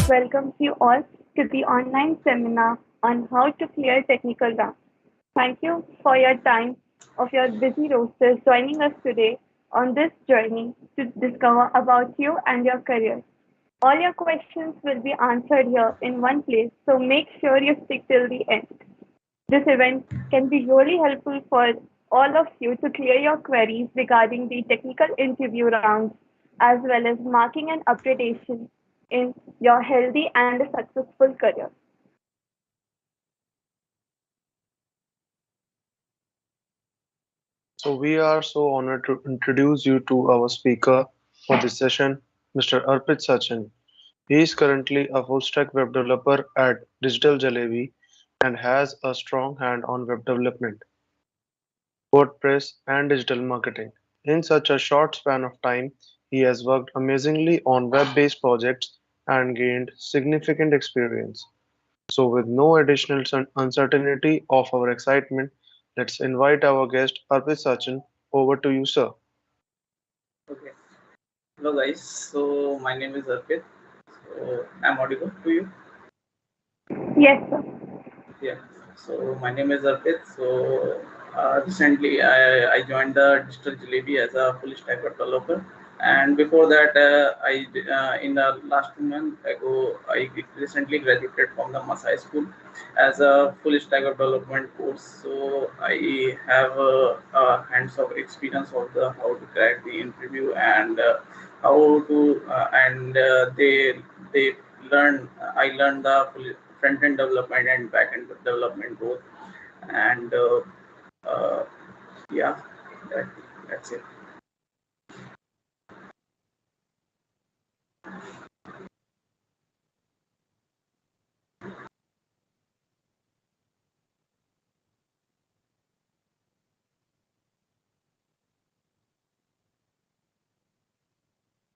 welcomes you all to the online seminar on how to clear technical rounds. Thank you for your time of your busy rosters joining us today on this journey to discover about you and your career. All your questions will be answered here in one place, so make sure you stick till the end. This event can be really helpful for all of you to clear your queries regarding the technical interview rounds as well as marking and upgradation in your healthy and successful career. So we are so honored to introduce you to our speaker for this session. Mr. Arpit Sachin. He is currently a full-stack web developer at Digital Jalebi and has a strong hand on web development, WordPress, and digital marketing. In such a short span of time, he has worked amazingly on web-based projects and gained significant experience. So, with no additional uncertainty of our excitement, let's invite our guest Arpit Sachin. Over to you, sir. Okay. Hello guys. So my name is Arpit. So I'm audible to you. Yes, sir. Yeah. So my name is Arpit. So recently I joined the Digital Jalebi as a full stack developer. And before that, in the last 2 months ago, I recently graduated from the Masai School as a full stack development course. So I have a hands of experience of the how to crack the interview and how to and they learn. I learned the front end development and back end development both, and uh, yeah, that, that's it.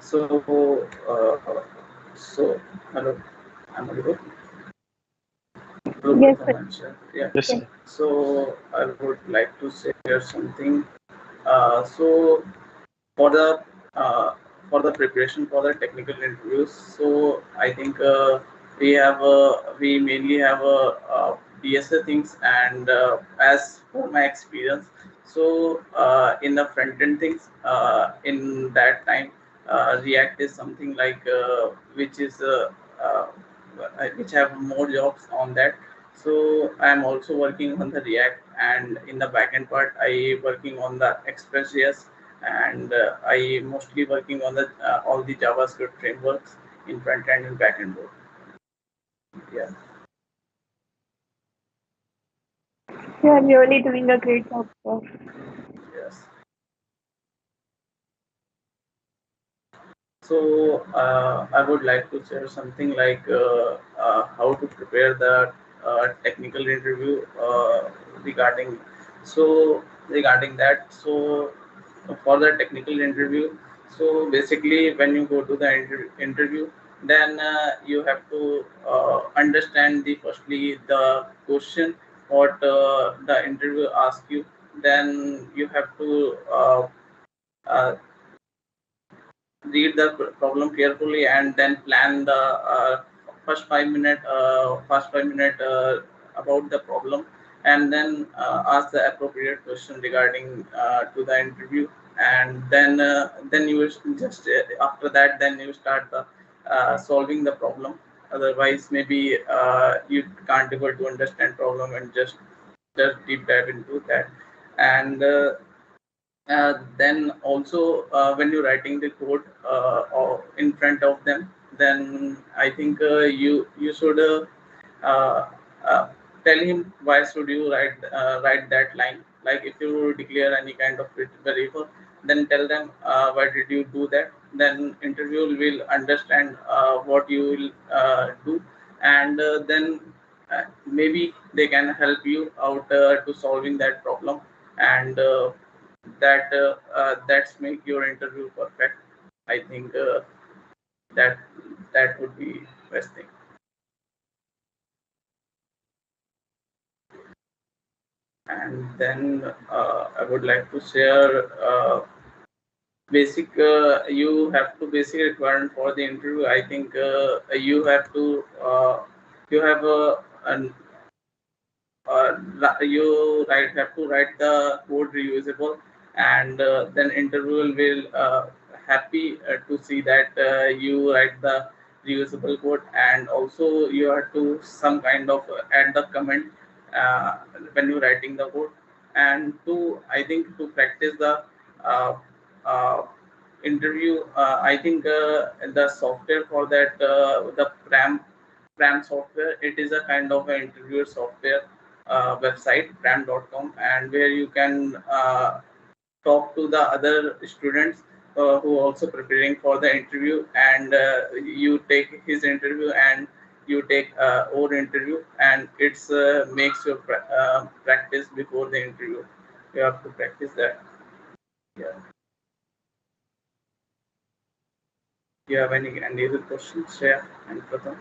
So, so hello, I'm audible. Hello, Yes, sir. Prathaman. Yeah. Yes, Yes. sir. So I would like to share something. So for the uh, for the preparation for the technical interviews, so I think we mainly have DSA things, and as for my experience, so in the front end things, in that time, React is something like which is uh, which have more jobs on that. So I'm also working on the React, and in the backend part, I working on the Express.js, and I mostly working on the all the JavaScript frameworks in front end and back end both. Yeah. You are really doing a great job, sir. Yes. So I would like to share something like how to prepare the technical interview regarding. So regarding that, so for the technical interview, so basically when you go to the interview, then you have to understand the firstly the question what the interview asks you. Then you have to uh, read the problem carefully and then plan the first 5 minute about the problem, and then ask the appropriate question regarding to the interview, and then you will just after that then you start the solving the problem. Otherwise maybe you can't able to understand problem and just deep dive into that. And then also when you're writing the code or in front of them, then I think you should uh, uh, tell him why should you write that line. Like if you declare any kind of variable, then tell them why did you do that. Then interview will understand what you will do, and then maybe they can help you out to solving that problem, and that's make your interview perfect. I think that that would be best thing. And then I would like to share basic you have to basic requirement for the interview. I think you have to you have an you have to write the code reusable, and then interviewer will happy to see that you write the reusable code, and also you have to some kind of add the comment uh, when you're writing the code. And to I think to practice the uh, uh, interview, I think the software for that the pram software, it is a kind of an interviewer software website pram.com, and where you can talk to the other students who also preparing for the interview, and you take his interview and you take our interview, and it's makes your practice before the interview. You have to practice that. Yeah. Do you have any other questions, Shreya and Pratham?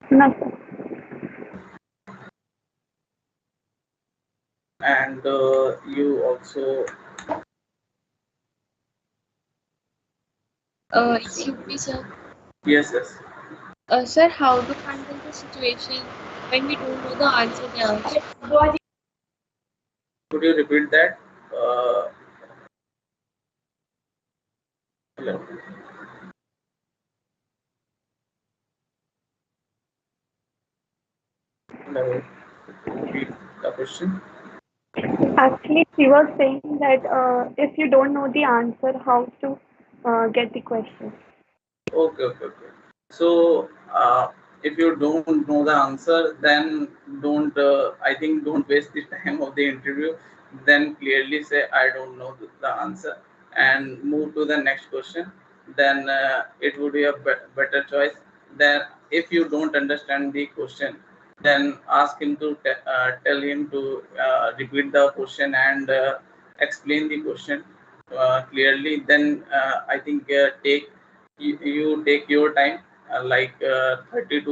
Nothing. And you also, Excuse me, sir. yes, yes. Sir, how to handle the situation when we don't know the answer they ask? Could you repeat that? Uh, Hello. Hello. Repeat the question. Actually, she was saying that if you don't know the answer, how to get the question. Okay, okay, okay. So, if you don't know the answer, then don't. I think don't waste the time of the interview. Then clearly say I don't know the answer, and move to the next question. Then it would be a better choice. Then, if you don't understand the question, then ask him to tell him to repeat the question and explain the question clearly. Then I think you take your time, like 30 to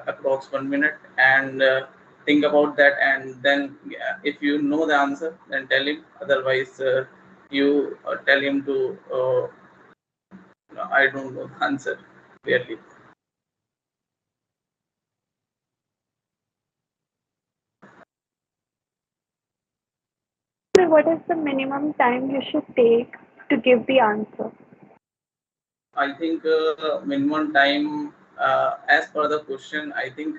approx 1 minute, and think about that, and then if you know the answer, then tell him. Otherwise, you tell him to no, I don't know the answer clearly. So what is the minimum time you should take to give the answer? I think minimum time, as per the question, I think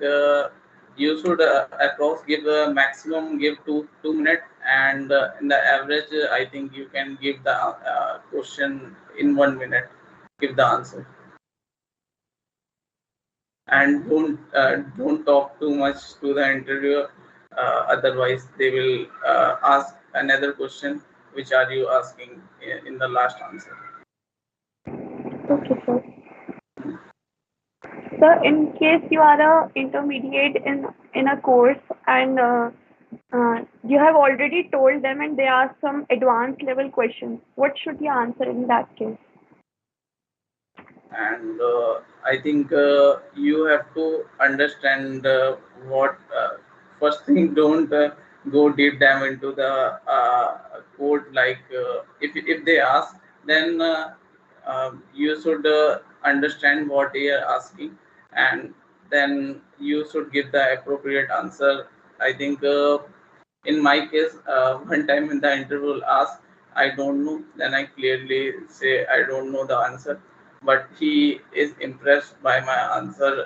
you should approx give maximum give 2 minutes, and in the average, I think you can give the question in 1 minute. Give the answer, and don't talk too much to the interviewer. Otherwise, they will ask another question. Which are you asking in the last answer? Okay, sir. So in case you are a intermediate in a course and you have already told them and they ask some advanced level questions, what should you answer in that case? And I think you have to understand what first thing. Don't go deep dive into the code, like if they ask, then you should understand what they are asking, and then you should give the appropriate answer. I think in my case, one time in the interview asked, I don't know, then I clearly say I don't know the answer. But he is impressed by my answer,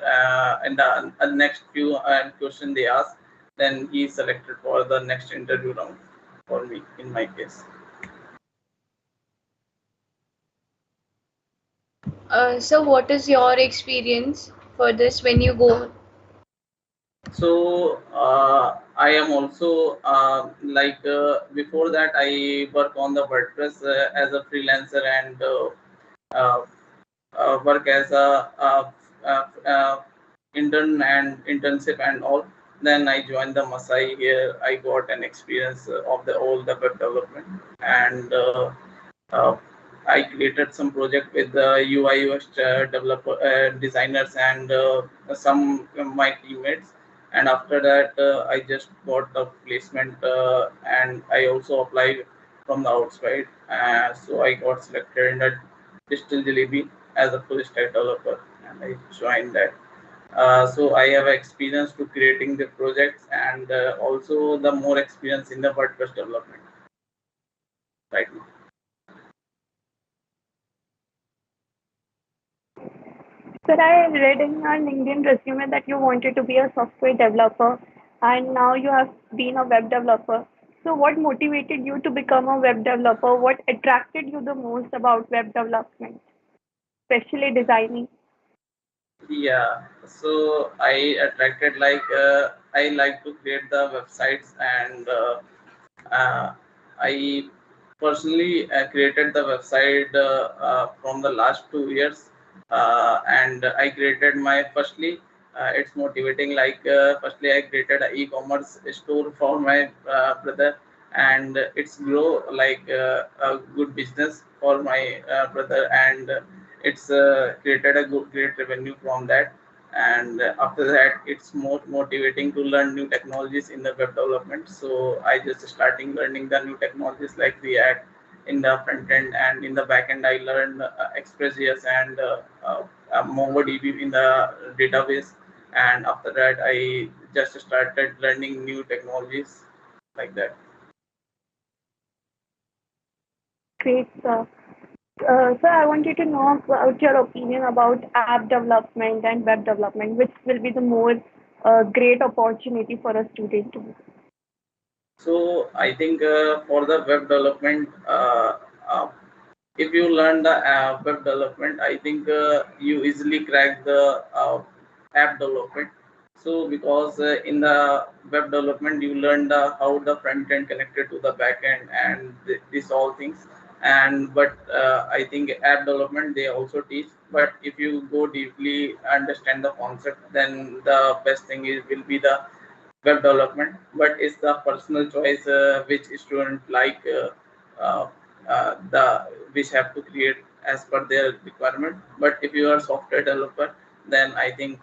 and the next few question they ask, then he is selected for the next interview round for me in my case. So, what is your experience for this when you go? So I am also before that I work on the WordPress as a freelancer, and uh, work as a intern and internship and all. Then I joined the Masai. Here I got an experience of the all the web development, and uh, I created some project with the UI UX developer designers and some of my teammates. And after that, I just got the placement, and I also applied from the outside. So I got selected in the Digital Jalebi as a full stack developer, and I joined that. So I have experience to creating the projects, and also the more experience in the WordPress development right now. Sir, I read in your LinkedIn resume that you wanted to be a software developer and now you have been a web developer. So, what motivated you to become a web developer? What attracted you the most about web development, especially designing? Yeah, so I attracted I like to create the websites, and I personally created the website from the last 2 years, and I created my firstly. It's motivating. Firstly, I created an e-commerce store for my brother, and it's grow like a good business for my brother, and it's created a good great revenue from that. And after that, it's more motivating to learn new technologies in the web development. So I just starting learning the new technologies like React in the front end, and in the back end I learned Express.js and MongoDB in the database. And after that, I just started learning new technologies like that. Great, sir. Sir, I wanted to know about your opinion about app development and web development, which will be the more great opportunity for a student to. So I think for the web development, uh, if you learn the web development, I think you easily crack the app development. So because in the web development, you learn the how the front end connected to the back end and this all things. And but I think app development they also teach. But if you go deeply understand the concept, then the best thing is will be the web development. But it's the personal choice which student like uh, the which have to create as per their requirement. But if you are software developer, then I think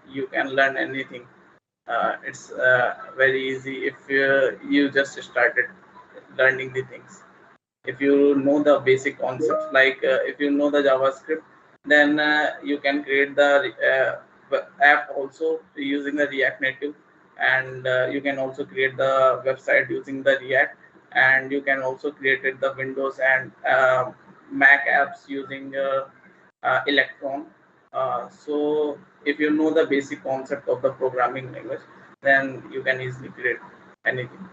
you can learn anything. It's very easy if you just started learning the things. If you know the basic concepts, like if you know the JavaScript, then you can create the app also using the React Native, and you can also create the website using the React, and you can also create it the Windows and Mac apps using Electron. So if you know the basic concept of the programming language, then you can easily create anything.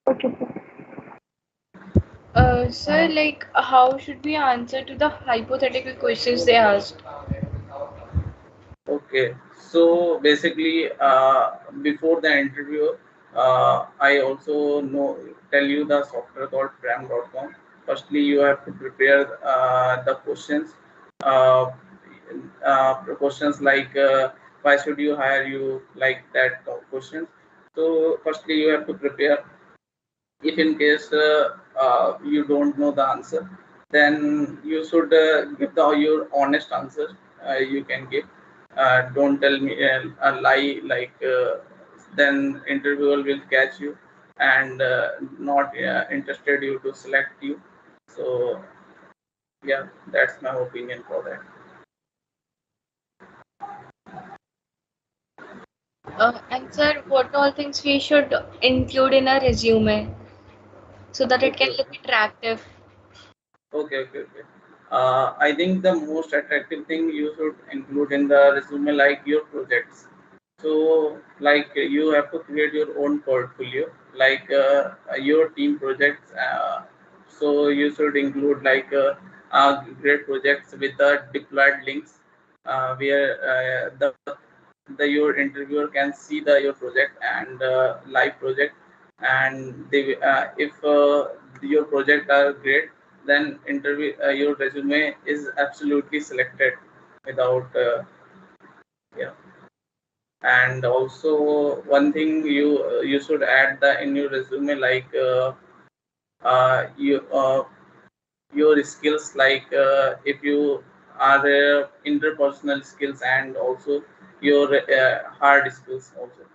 Okay, sir. Sir, like, how should we answer to the hypothetical questions they asked? Okay, so basically, before the interview, I also tell you the software called Pram.com. Firstly, you have to prepare the questions. Uh, Questions like why should you hire you, like that questions. So firstly, you have to prepare. If in case you don't know the answer, then you should give your honest answer. You can give. Don't tell me a lie, like then interviewer will catch you and not interested you to select you. So yeah, that's my opinion for that. And sir, what all things we should include in a resume so that it Okay, can look okay. attractive? Okay. I think the most attractive thing you should include in the resume, like your projects. So, like you have to create your own portfolio, like your team projects. So you should include like great projects with the deployed links, where the your interviewer can see the your project and live project, and they if your project are great, then interview your resume is absolutely selected without yeah. And also one thing you should add the in your resume, like you your skills, like if you are interpersonal skills, and also your hard skills also.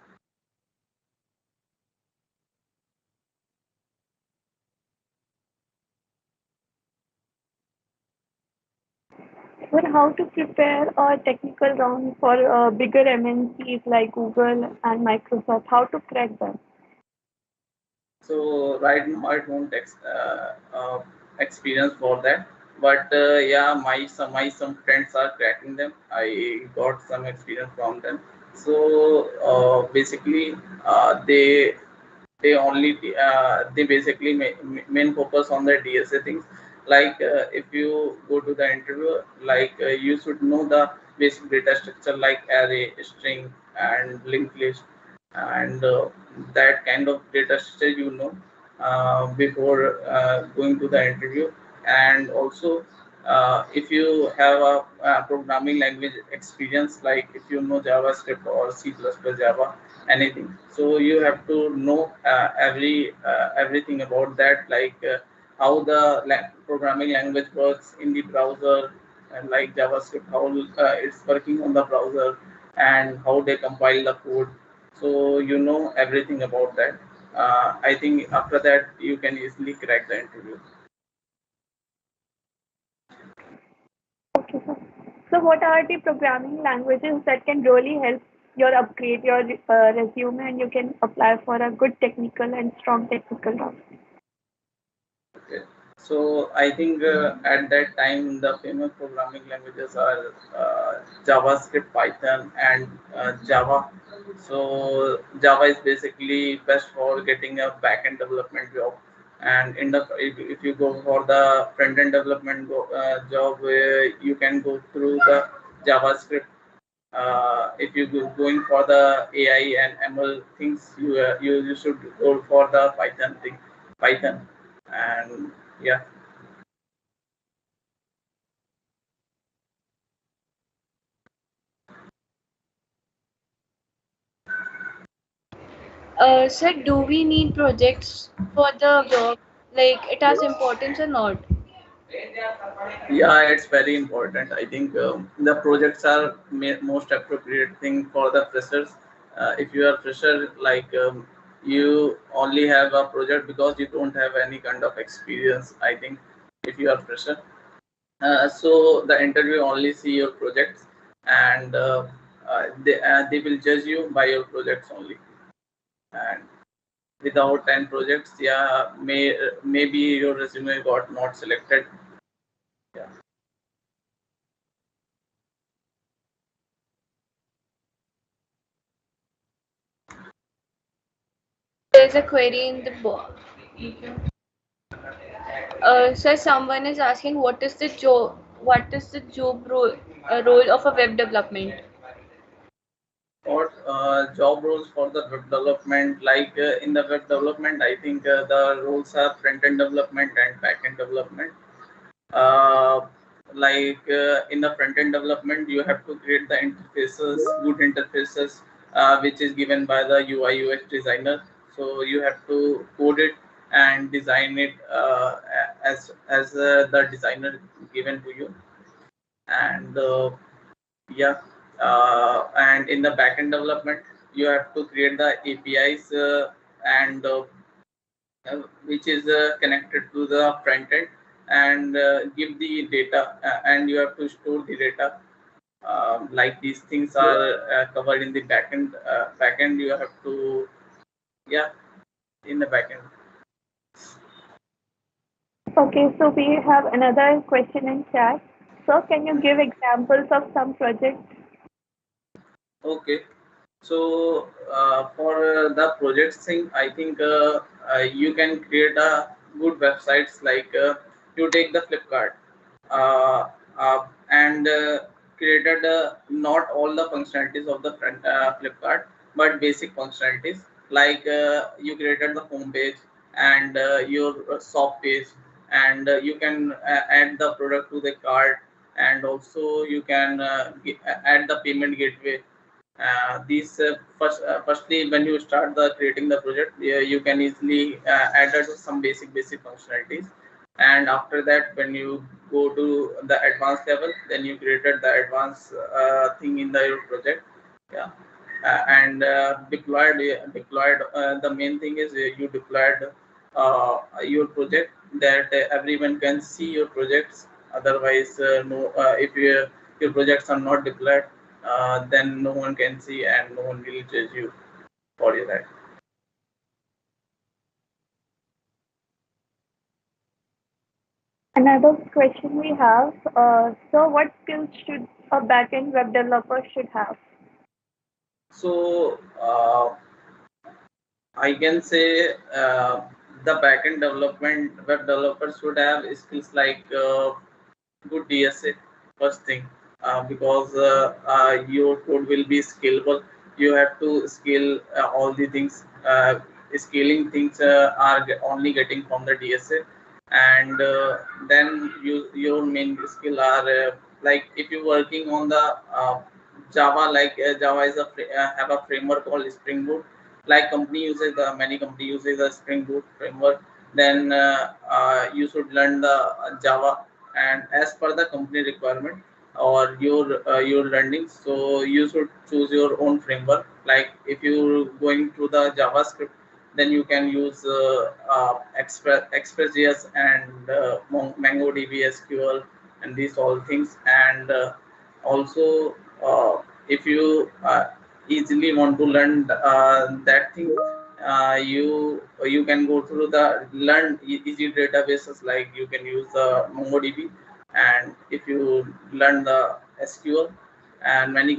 Sir, how to prepare a technical round for bigger MNCs like Google and Microsoft? How to crack that? So right now I don't experience for that, but yeah, my some friends are cracking them. I got some experience from them. So basically, they basically main focus on the DSA things. Like if you go to the interview, like you should know the basic data structure like array, string, and linked list. and that kind of data structure before going to the interview. And also if you have a programming language experience, like if you know JavaScript or C++, Java, anything, so you have to know everything about that, like how the programming language works in the browser, and like JavaScript, how it's working on the browser, and how they compile the code. So you know everything about that. I think after that you can easily crack the interview. Okay, so what are the programming languages that can really help your upgrade your resume and you can apply for a good technical and strong technical job? Okay. So I think at that time the famous programming languages are JavaScript, Python, and Java. So Java is basically best for getting a backend development job. And if you go for the front end development job, you can go through the JavaScript. If you going for the AI and ML things, you should go for the Python thing, Python, and yeah. Sir, do we need projects for the job? Like it has importance or not? Yeah, it's very important. I think the projects are most appropriate thing for the freshers. If you are fresher, like you only have a project because you don't have any kind of experience. I think if you are fresher, so the interview only see your projects, and they will judge you by your projects only. And without 10 projects, yeah, maybe your resume got not selected. Yeah. There's a query in the box. Sir, someone is asking what is the job role of a web development? For job roles for the web development, like in the web development, I think the roles are front end development and back end development. uh, like in the front end development, you have to create the interfaces, good interfaces, which is given by the UI UX designer. So you have to code it and design it as the designer given to you. And yeah, and in the backend development, you have to create the APIs, and which is connected to the front end, and give the data, and you have to store the data. Like these things are covered in the backend. Backend, you have to, yeah, in the backend. Okay, so we have another question in chat. So can you give examples of some projects? Okay. So for the projects thing, I think you can create a good websites, like you take the Flipkart, uh, and created not all the functionalities of the front Flipkart, but basic functionalities, like you created the home page and your shop page, and you can add the product to the cart, and also you can add the payment gateway. Firstly, when you start the creating the project, you can easily add some basic functionalities, and after that, when you go to the advanced level, then you created the advanced thing in the your project. Yeah. And deployed, the main thing is you deployed your project, that everyone can see your projects. Otherwise, no, if your projects are not deployed, then no one can see and no one will judge you for your that. Another question we have. So what skills should a backend web developer should have? So I can say the backend development web developers should have skills like good DSA first thing, because your code will be scalable, you have to scale all the things. Scaling things are only getting from the DSA, and then your main skill are like if you're working on the Java, like Java is have a framework called Spring Boot. Like many company uses the Spring Boot framework. Then you should learn the Java, and as per the company requirement or your learning, so you should choose your own framework. Like if you're going through the JavaScript, then you can use Express.js and MongoDB SQL and these all things. And also, if you easily want to learn that thing, you can go through the learn easy databases, like you can use the MongoDB. And if you learn the SQL, and many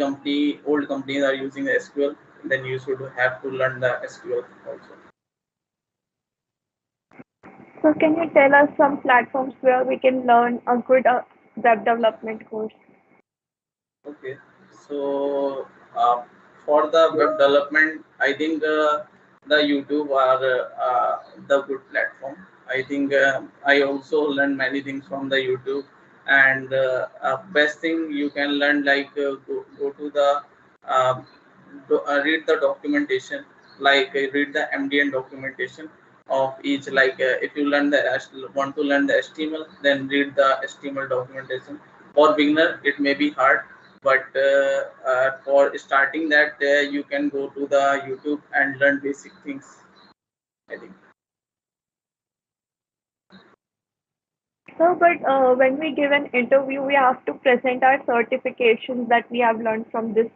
old companies are using the SQL, then you should have to learn the SQL also. So can you tell us some platforms where we can learn a good web development course? Okay, so for the web development, I think the YouTube are the good platform. I think I also learned many things from the YouTube, and best thing you can learn, like go to the uh, read the documentation, like read the MDN documentation of each. Like if you want to learn the HTML, then read the HTML documentation. For beginner, it may be hard, but for starting that, you can go to the YouTube and learn basic things, I think. So, but when we give an interview, we have to present our certifications that we have learned from this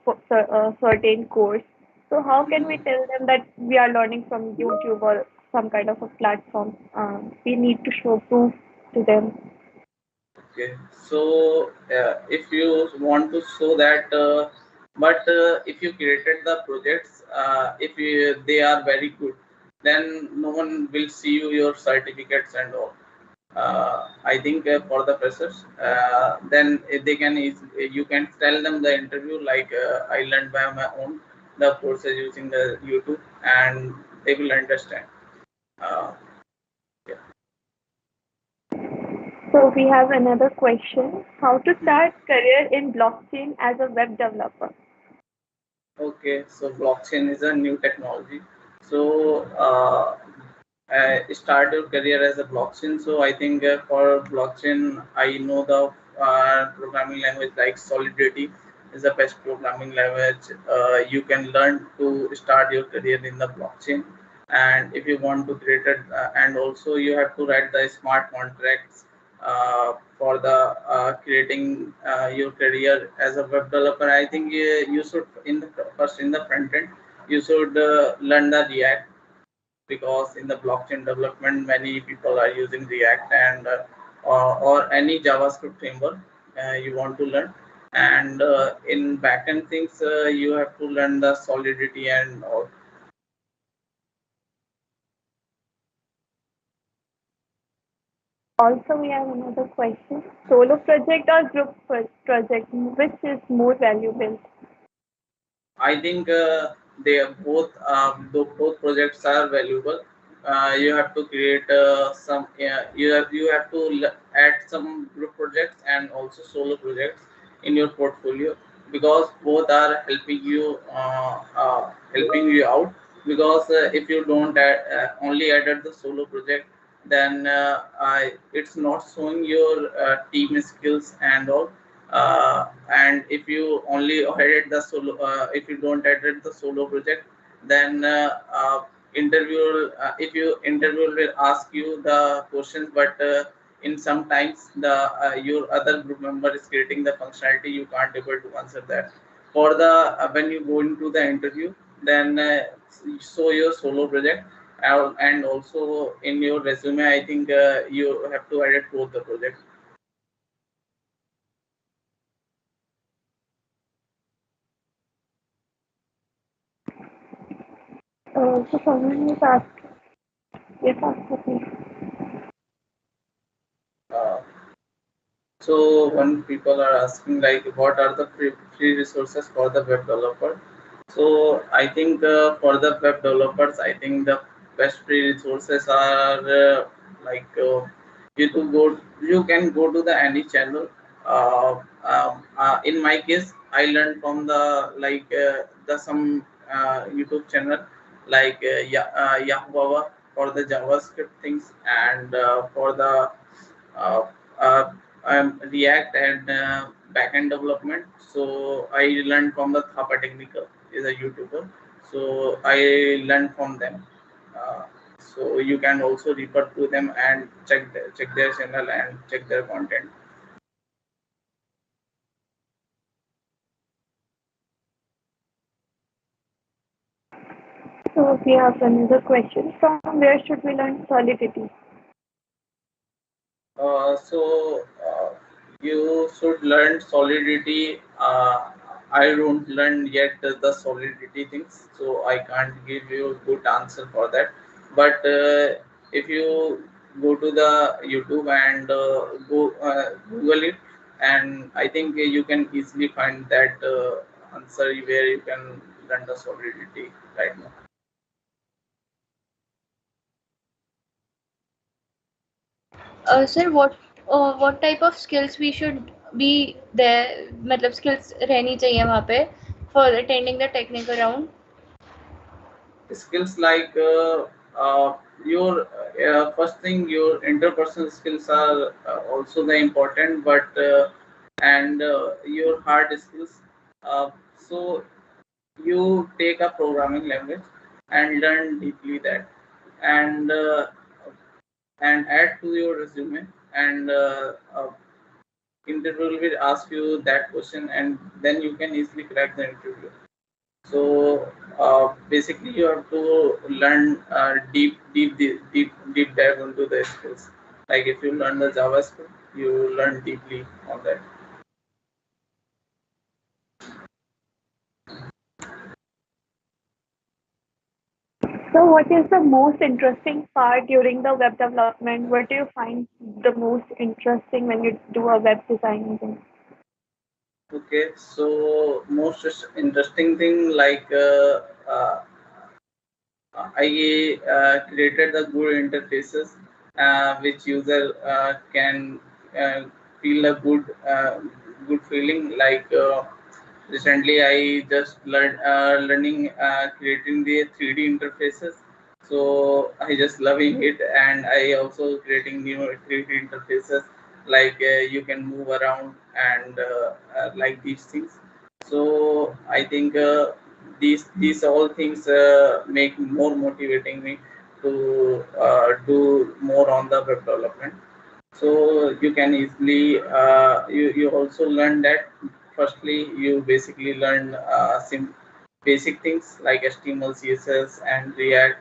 certain course. So, how can we tell them that we are learning from YouTube or some kind of a platform? We need to show proof to them. Okay, so if you want to show that, but if you created the projects, they are very good, then no one will see your certificates and all. I think for the freshers, then they can you can tell them the interview, like I learned by my own the courses using the YouTube, and they will understand. Uh, yeah. So, we have another question: how to start career in blockchain as a web developer? Okay, so blockchain is a new technology. So start your career as a blockchain. So I think for blockchain, I know the programming language like Solidity is the best programming language. You can learn to start your career in the blockchain. And if you want to create it, and also you have to write the smart contracts for the creating your career as a web developer. I think you should first in the front end, you should learn the React, because in the blockchain development many people are using React, and or any JavaScript framework you want to learn. And in backend things, you have to learn the Solidity and all. Also, we have another question: solo project or group project, which is more valuable? I think they are both both projects are valuable. You have to create some. You have to add some group projects and also solo projects in your portfolio, because both are helping you out. Because if you don't only added the solo project, then it's not showing your team skills and all. And if you only added the solo, if you don't added the solo project, then interviewer if you interviewer will ask you the questions, but in sometimes the your other group member is creating the functionality, you can't able to answer that. For the when you go into the interview, then show your solo project, and also in your resume, I think you have to edit both the projects. So someone is asking, yes, ask me. uh, So when people are asking like what are the free resources for the web developer, So I think for the web developers, I think the best free resources are you to go. You can go to the any channel. In my case, I learned from the some YouTube channel Yahoo Baba for the JavaScript things and for the uh, uh, React and backend development. So I learned from the Thapa Technical is a YouTuber. So I learned from them. Uh, so you can also refer to them and check their channel and check their content. So we have another question. From where should we learn solidity? So you should learn solidity. I don't learn yet the solidity things, so I can't give you a good answer for that. But if you go to the YouTube and go Google it, and I think you can easily find that answer where you can learn the solidity right now. Sir, what type of skills we should be there, मतलब skills रहनी चाहिए वहाँ पे for attending the technical round? Skills like your first thing, your interpersonal skills are also the important, but and your hard skills. So you take a programming language and learn deeply that, and add to your resume, and interviewer will ask you that question, and then you can easily crack the interview. So basically, you have to learn deep dive into the skills. Like if you learn the JavaScript, you learn deeply on that. So what is the most interesting part during the web development? What do you find the most interesting when you do a web design thing? Okay, so most interesting thing I created the good interfaces which user can feel a good feeling recently I just learning creating the 3D interfaces. So I just loving it, and I also creating new 3D interfaces you can move around and like these things. So I think these all things make more motivating me to do more on the web development. So you can easily you also learn that firstly you basically learn basic things like HTML, CSS, and React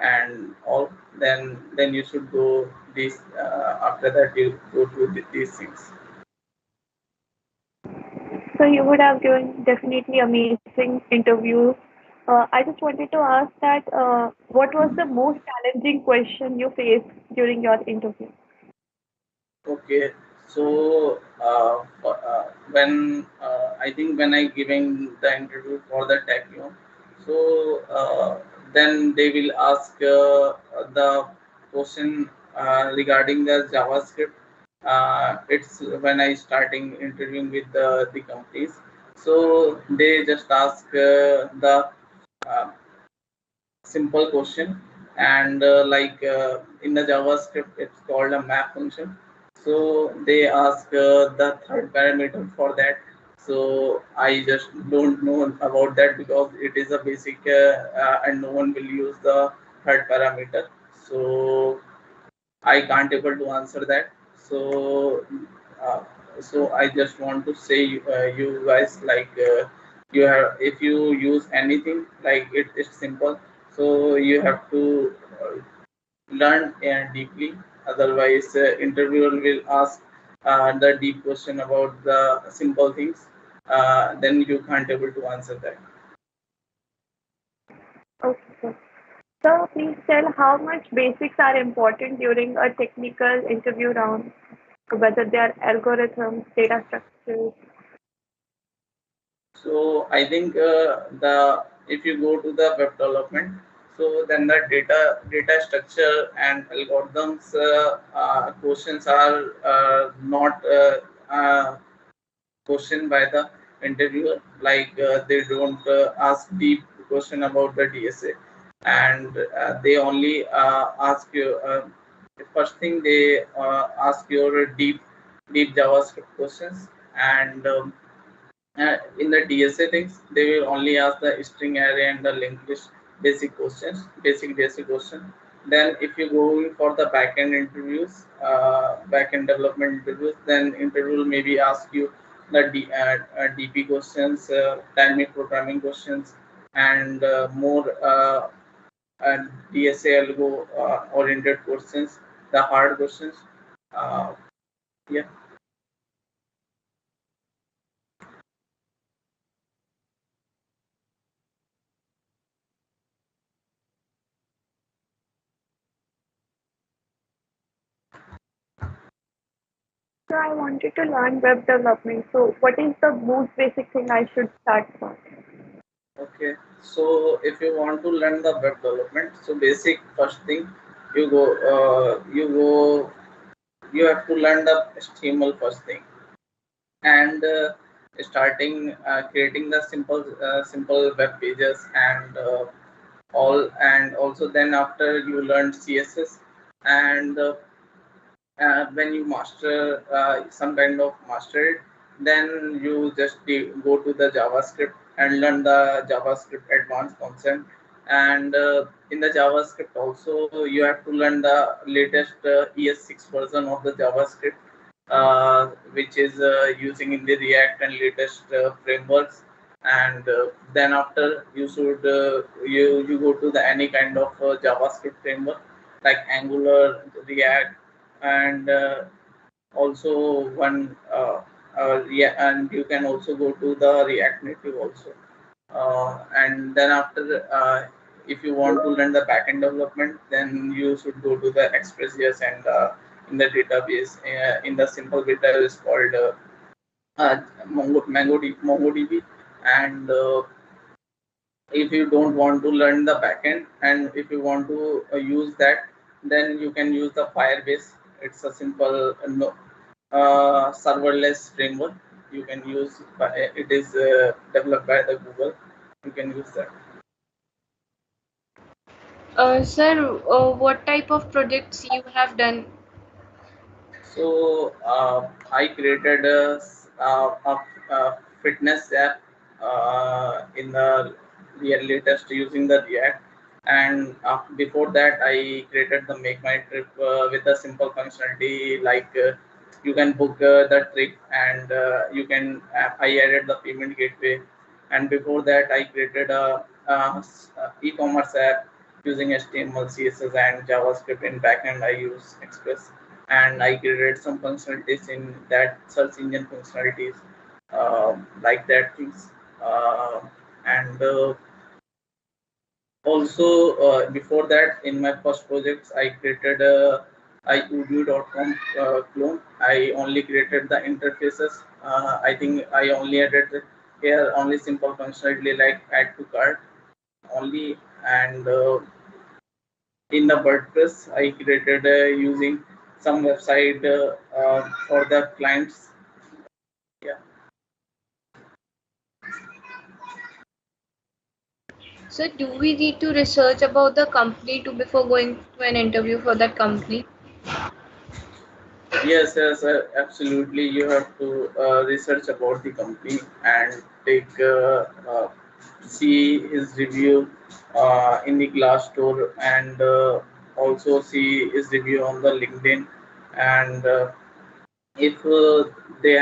and all. Then you should go these after that you go to these things. So you would have given definitely amazing interviews. I just wanted to ask that what was the most challenging question you faced during your interview? Okay, so when I think when I giving the interview for the tech, so then they will ask the question regarding the JavaScript. It's when I starting interviewing with the companies, so they just ask the uh, simple question, and in the JavaScript it's called a map function. So they ask the third parameter for that. So I just don't know about that because it is a basic and no one will use the third parameter. So I can't able to answer that. So, uh, so I just want to say you guys you have if you use anything it's simple. So you have to learn deeply. Otherwise, interviewer will ask the deep question about the simple things. Then you can't able to answer that. Okay. So please tell how much basics are important during a technical interview round, whether they are algorithms, data structures. So I think the if you go to the web development, so then the data structure and algorithms questions are not questioned by the interviewer. Like they don't ask deep question about the DSA, and they only ask you. First thing they ask your deep JavaScript questions, and in the DSA things, they will only ask the string array and the linked list basic questions, basic DSA question. Then, if you go for the backend interviews, backend development interviews, then interview will maybe ask you the DP questions, dynamic programming questions, and more DSA algo oriented questions, the hard questions. Uh, yeah. So I wanted to learn web development. So what is the most basic thing I should start from? Okay, so if you want to learn the web development, so basic first thing you go, you have to learn the HTML first thing, and starting creating the simple web pages and all, and also then after you learn CSS, and when you master some kind of master it, then you just go to the JavaScript and learn the JavaScript advanced concept. And in the JavaScript also you have to learn the latest ES6 version of the JavaScript, which is using in the React and latest frameworks. And then after you should you go to the any kind of JavaScript framework like Angular, React, and also one yeah, and you can also go to the React Native also. And then after if you want to learn the backend development, then you should go to the Express.js, and in the database, in the simple database called MongoDB. And if you don't want to learn the backend, and if you want to use that, then you can use the Firebase. It's a simple no, serverless framework you can use. It is developed by the Google. You can use that. Sir, what type of projects you have done? So I created a fitness app in the latest using the React, and before that I created the Make My Trip with a simple functionality like you can book the trip, and you can. I added the payment gateway, and before that I created a e-commerce app using HTML, CSS, and JavaScript. In backend I use Express, and I created some functionalities in that search engine functionalities, like that things. And also before that, in my first projects, I created a udu.com clone. I only created the interfaces. I think I only added here only simple functionality like add to cart only, and in the WordPress, I created using some website for the clients. Yeah. Sir, do we need to research about the company to before going to an interview for that company? Yes, yes, absolutely. You have to research about the company and take see his review in the Glassdoor, and also see his review on the LinkedIn. And if they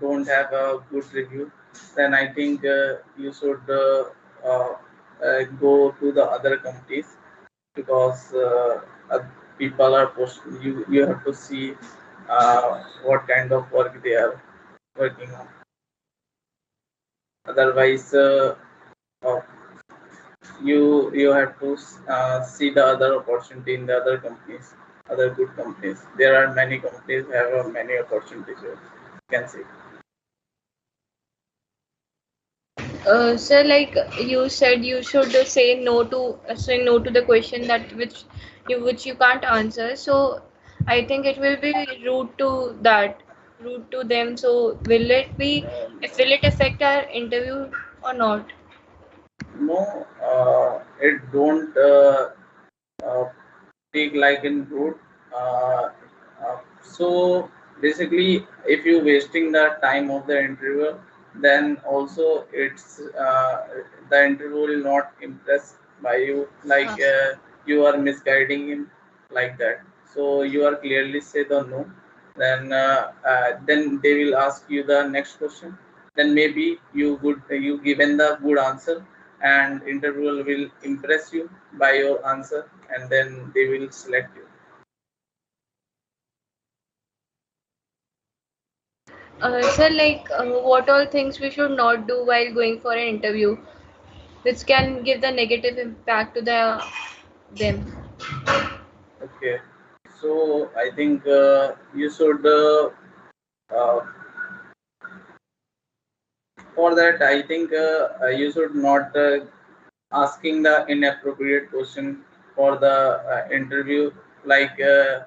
don't have a good review, then I think you should uh, go to the other companies, because people are posting. You have to see what kind of work they are working on. Otherwise, uh, you have to see the other opportunity in the other companies, other good companies. There are many companies have many opportunities. You can see. Sir, like you said, you should say no to the question that which you can't answer. So I think it will be rude to them. So will it affect our interview or not? No, it don't uh, take like in route. Uh, so basically, if you wasting the time of the interviewer, then also the interviewer will not impress by you. Like Huh. you are misguiding him like that. So you are clearly say the no. Then they will ask you the next question. Then maybe you given the good answer, and interviewer will impress you by your answer, and then they will select you. Sir, like what all things we should not do while going for an interview, which can give the negative impact to them. Okay, so I think you should uh, for that I think you should not asking the inappropriate question for the interview, like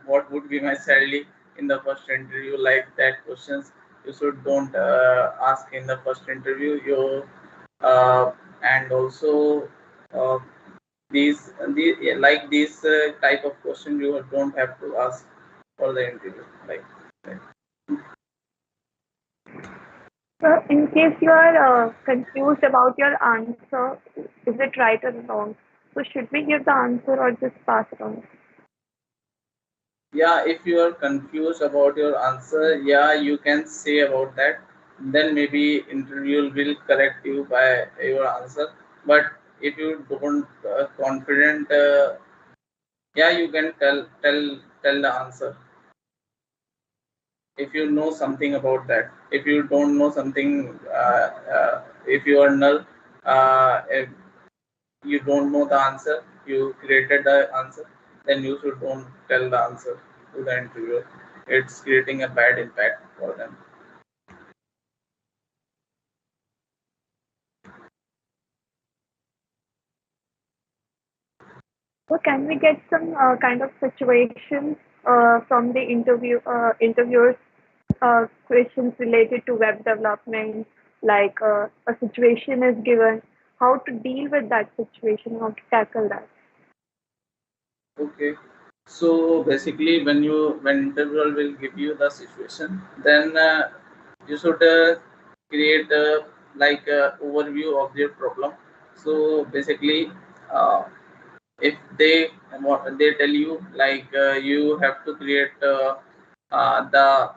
what would be my salary in the first interview, like that questions you should don't ask in the first interview. You uh, and also uh, like these type of question you don't have to ask for the interview, like. So, in case you are confused about your answer, is it right or wrong? So, should we give the answer or just pass it on? Yeah, if you are confused about your answer, yeah, you can say about that. Then maybe interview will correct you by your answer. But if you don't confident, yeah, you can tell the answer if you know something about that. If you don't know something, if you are null, if you don't know the answer, you created the answer, then you should don't tell the answer to the interviewer. It's creating a bad impact for them. So, can we get some kind of situations from the interviewers, questions related to web development, like a situation is given, how to deal with that situation, how to tackle that? Okay. So basically, when interviewer will give you the situation, then you should create like a overview of their problem. So basically, uh, if they what they tell you, like you have to create the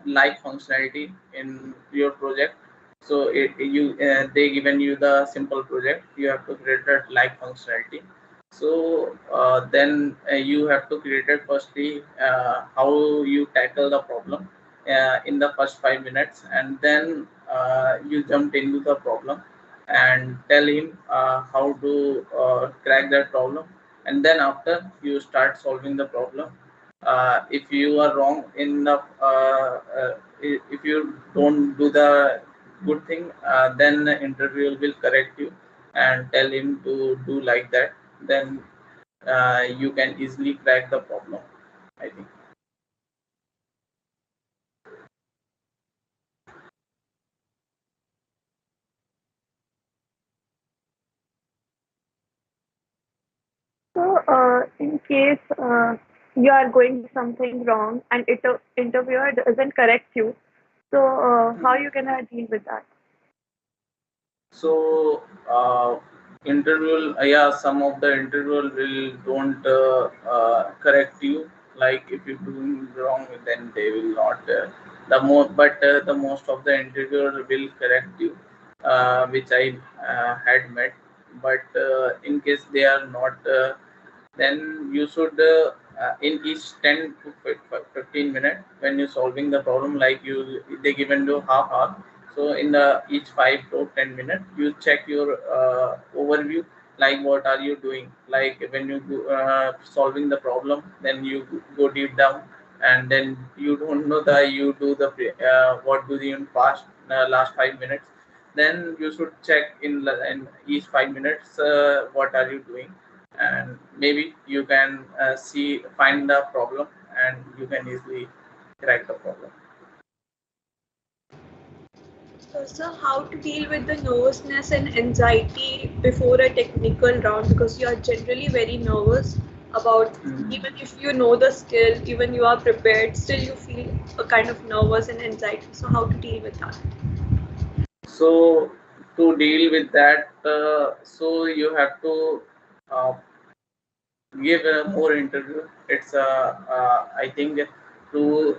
like functionality in your project. So they given you the simple project, you have to create that like functionality. So then you have to create it firstly how you tackle the problem in the first 5 minutes, and then you jumped into the problem and tell him how to crack that problem, and then after you start solving the problem. If you are wrong in the if you don't do the good thing, then the interviewer will correct you and tell him to do like that. Then you can easily crack the problem, I think. So, in case you are going something wrong and interviewer doesn't correct you, so how you gonna deal with that? So interval, yeah, some of the interval will don't correct you. Like if you're doing wrong, then they will not. The most of the interviewer will correct you, which I had met. But in case they are not, then you should in each 10 to 15 minutes when you're solving the problem, like you they given you half hour. So in the each 5 to 10 minutes you check your overview, like what are you doing, like when you solving the problem, then you go deep down, and then you don't know that you do the what do you in past last 5 minutes. then you should check in each 5 minutes what are you doing, and maybe you can find the problem, and you can easily crack the problem. So, how to deal with the nervousness and anxiety before a technical round, because you are generally very nervous about, Mm. even if you know the skill, even you are prepared, still you feel a kind of nervous and anxiety. So, how to deal with that? So to deal with that, so you have to uh, give a more interview. It's I think to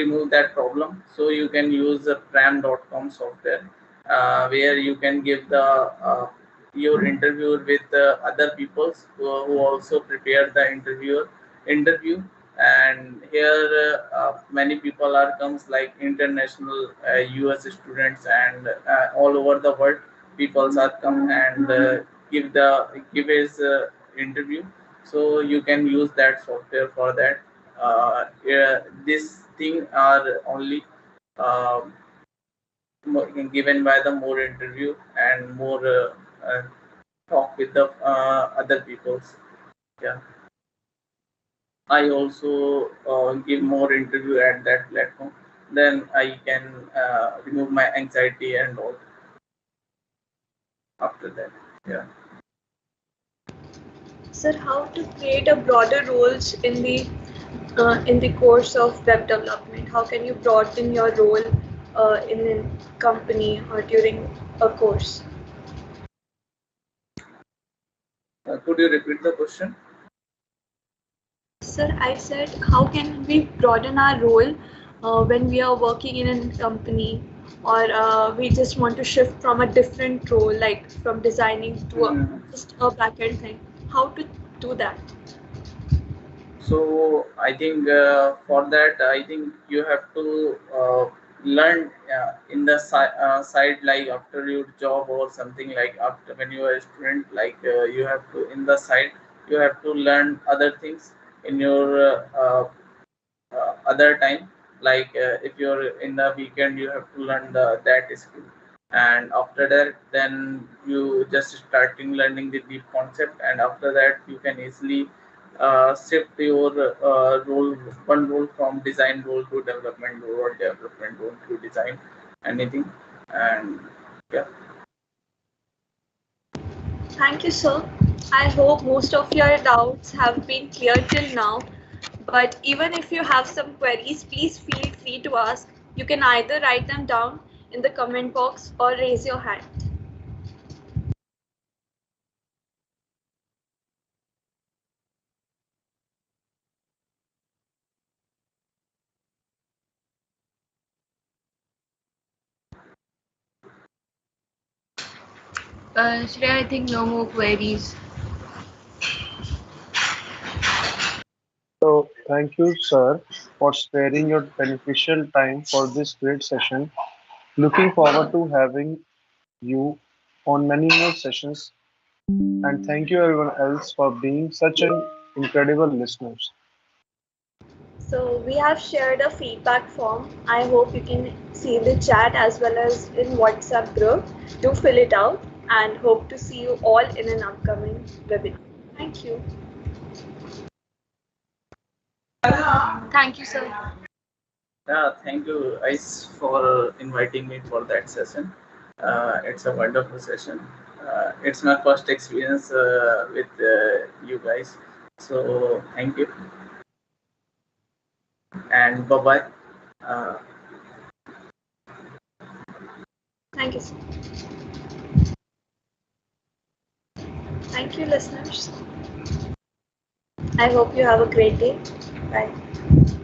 remove that problem. So you can use a pram.com software, where you can give the your interview with other people who also prepare the interview. And here many people are comes like international US students, and all over the world people are come and give his interview. So you can use that software for that. Yeah, this thing are only uh, given by the more interview and more talk with the other peoples. Yeah, I also give more interview at that platform. Then I can remove my anxiety and all after that. Yeah. Sir, how to create a broader roles in the course of web development? How can you broaden your role in a company or during a course? Could you repeat the question? Sir, I said, how can we broaden our role when we are working in a company, or we just want to shift from a different role, like from designing to Mhm. just a backend thing? How to do that? So I think for that, I think you have to learn in the side, like after your job or something, like after when you are a student, like you have to in the side you have to learn other things in your other time. Like if you're in the weekend, you have to learn that skill, and after that then you just starting learning the deep concept, and after that you can easily shift your role one role from design role to development role, or development role to design anything. And yeah. Thank you, sir. I hope most of your doubts have been clear till now. But even if you have some queries, please feel free to ask. You can either write them down in the comment box or raise your hand. Shreya, I think no more queries. So, thank you, sir, for sparing your beneficial time for this great session. Looking forward to having you on many more sessions. And thank you, everyone else, for being such an incredible listeners. So we have shared a feedback form. I hope you can see in the chat as well as in WhatsApp group. Do fill it out and hope to see you all in an upcoming webinar. Thank you. Thank you, sir. Yeah, thank you guys for inviting me for that session. It's a wonderful session. It's my first experience with you guys. So thank you and bye bye. Uh, Thank you, sir. Thank you, listeners. I hope you have a great day. Bye.